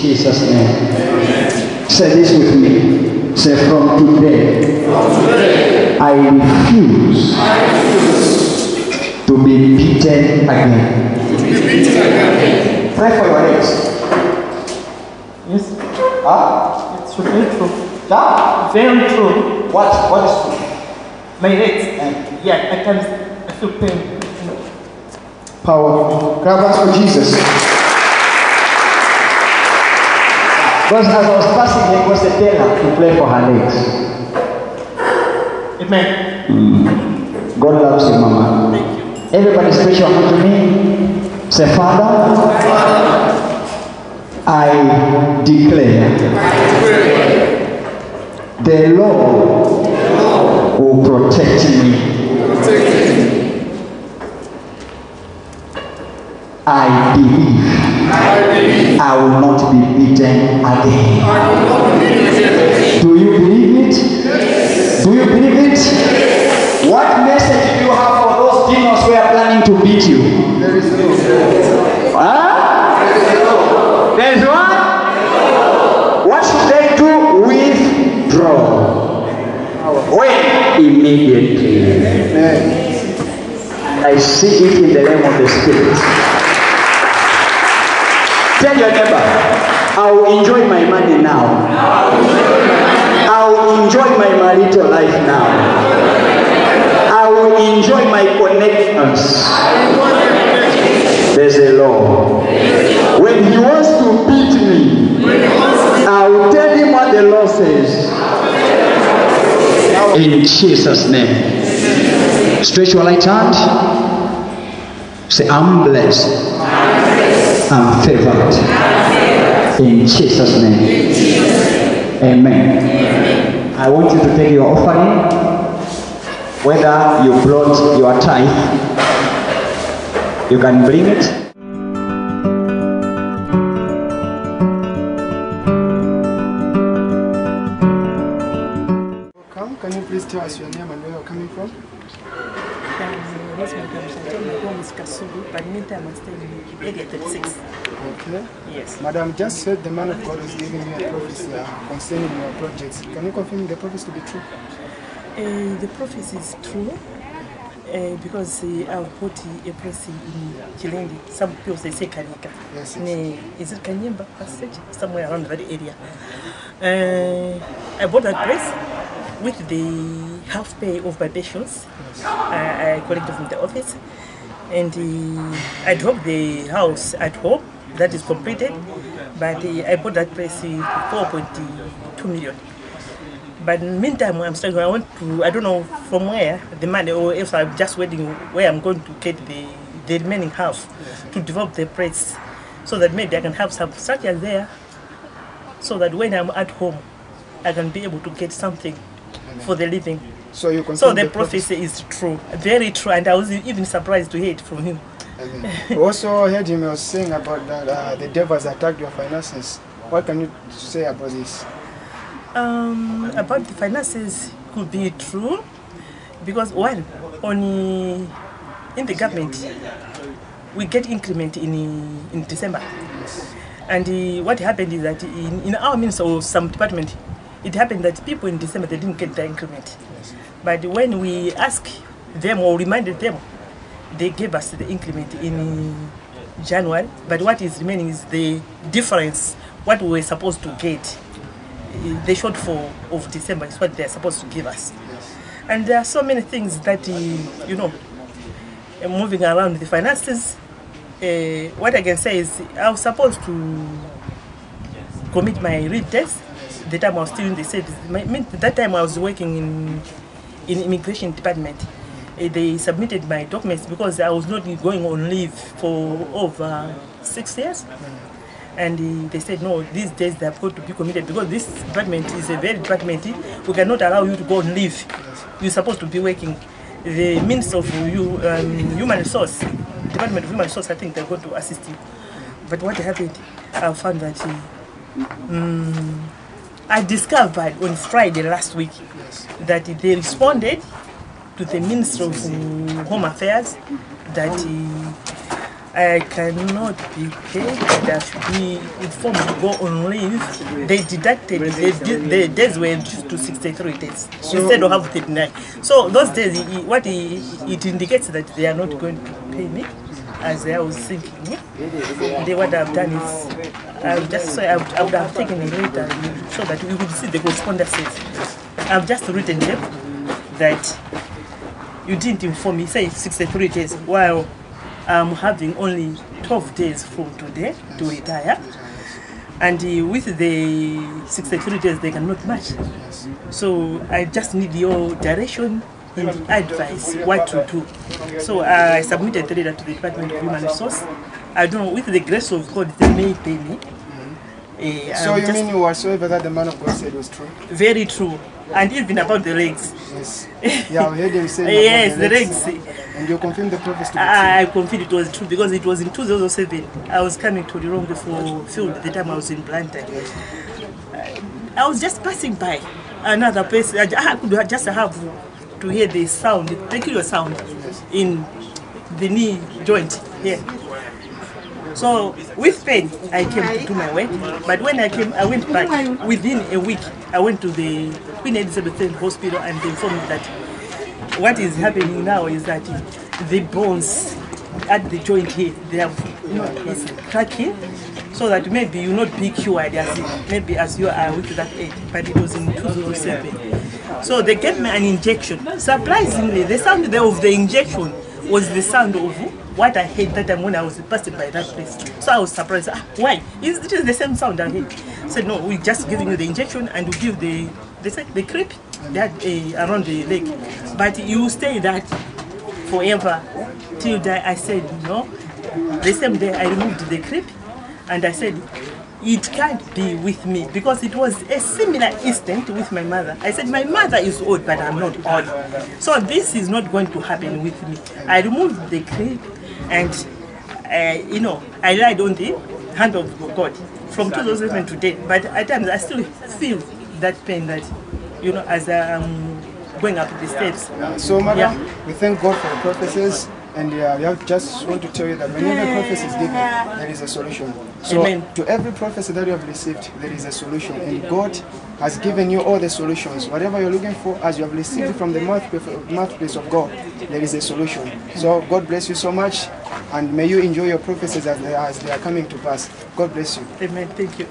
Jesus' name. Say this with me. Say, from today, I refuse to be beaten again. Pray for your legs. Yes. It's very true. That? Very true. What is true? My legs. Yeah, at times I feel pain. Powerful. Clap for Jesus. Because as I was passing, there was a teller to pray for her legs. Amen. God loves you, Mama. Thank you. Everybody stretch your hand to me. Say, Father, I declare the Lord will protect me. I believe I will not be beaten again. Do you believe it? Do you believe it? What message do you have for those demons who are planning to beat you? There is no. Huh? There is one? What should they do? Withdraw. When? Immediately. I see it in the realm of the Spirit. Tell your neighbor, I will enjoy my money now. I will enjoy my marital life now. I will enjoy my connections. There's a law. When he wants to beat me, I will tell him what the law says. In Jesus' name. Stretch your right hand. Say, I'm blessed. I'm favored. In Jesus' name. Amen. I want you to take your offering. Whether you brought your tithe, you can bring it. Welcome. Can you please tell us your name and where you're coming from? My home is Kasulu, but meantime I'm staying in area 36. Okay. Yes. Madam, just said the man of God was giving you a prophecy concerning your projects. Can you confirm the prophecy to be true? The prophecy is true because I've put a prophecy in Chilendi. Some people say Kanika. Yes. Is it Kanyemba passage? Somewhere around that area. I bought that place with the half pay of my pensions. Yes. I collected from the office, and I dropped the house at home. That is completed, but I bought that place 4.2 million. But in the meantime, I'm struggling. I don't know from where the money, or if I'm just waiting where I'm going to get the remaining half to develop the place, so that maybe I can have some structure there, so that when I'm at home, I can be able to get something for the living. So you So the prophecy is true, very true, and I was even surprised to hear it from him. We also heard him was saying about that the devil has attacked your finances. What can you say about this? About the finances could be true, because one, in the government, we get increment in December. And what happened is that in our ministry or some department, it happened that people in December, they didn't get the increment. But when we asked them or reminded them, they gave us the increment in January. But what is remaining is the difference, what we were supposed to get. The shortfall of December is what they're supposed to give us. And there are so many things that, moving around the finances. What I can say is I was supposed to commit my read test the time I was still in the service. That time I was working in immigration department. They submitted my documents because I was not going on leave for over 6 years. And they said, no, these days they have got to be committed because this department is a very department. We cannot allow you to go on leave. You're supposed to be working. The Minister of Human Resource, Department of Human Resource, I think they're going to assist you. But what happened, I found that I discovered on Friday last week that they responded to the Minister of Home Affairs that I cannot be paid, and I should be informed to go on leave. They deducted, the days were reduced to 63 days instead of have 39. So those days, it indicates that they are not going to pay me, as I was thinking. What I've done is, I would have taken a letter so that we could see the correspondences. I've just written them that you didn't inform me, say 63 days, while I'm having only 12 days from today to retire. And with the 63 days, they cannot match. So I just need your direction and advice what to do. So I submitted the letter to the Department of Human Resources. I don't know, with the grace of God, they may pay me. So you mean whatsoever that the man of God said was true? Very true. And even about the legs. Yes. Yeah, I heard him saying yes, about the legs. And you confirmed the prophecy to be true? I confirmed it was true because it was in 2007. I was coming to Lirongo for field the time I was in Blantyre. I was just passing by another place. I could just have to hear the sound, the peculiar sound in the knee joint here. So with pain, I came to do my work. But when I came, I went back. Within a week, I went to the Queen Elizabeth Hospital and they informed me that what is happening now is that the bones at the joint here, they have, it's cracking, so that maybe you not be cured as you are with that age. But it was in 2007. So they gave me an injection. Surprisingly, the sound of the injection was the sound of what I heard that time when I was passing by that place. So I was surprised. Why? It is the same sound I heard. I said, no, we're just giving you the injection and we give the creep that around the leg. But you stay that forever till you die. I said, no. The same day I removed the creep and I said, it can't be with me because it was a similar incident with my mother. I said, my mother is old, but I'm not old. So this is not going to happen with me. I removed the creep and, I lied on the hand of God from 2007 to date. But at times I still feel that pain that, as I'm going up the steps. So, Madam, we thank God for the prophecies. And we just want to tell you that whenever a prophecy is given, there is a solution. So Amen. To every prophecy that you have received, there is a solution. And God has given you all the solutions. Whatever you're looking for, as you have received it from the mouthpiece of God, there is a solution. So God bless you so much. And may you enjoy your prophecies as they are coming to pass. God bless you. Amen. Thank you.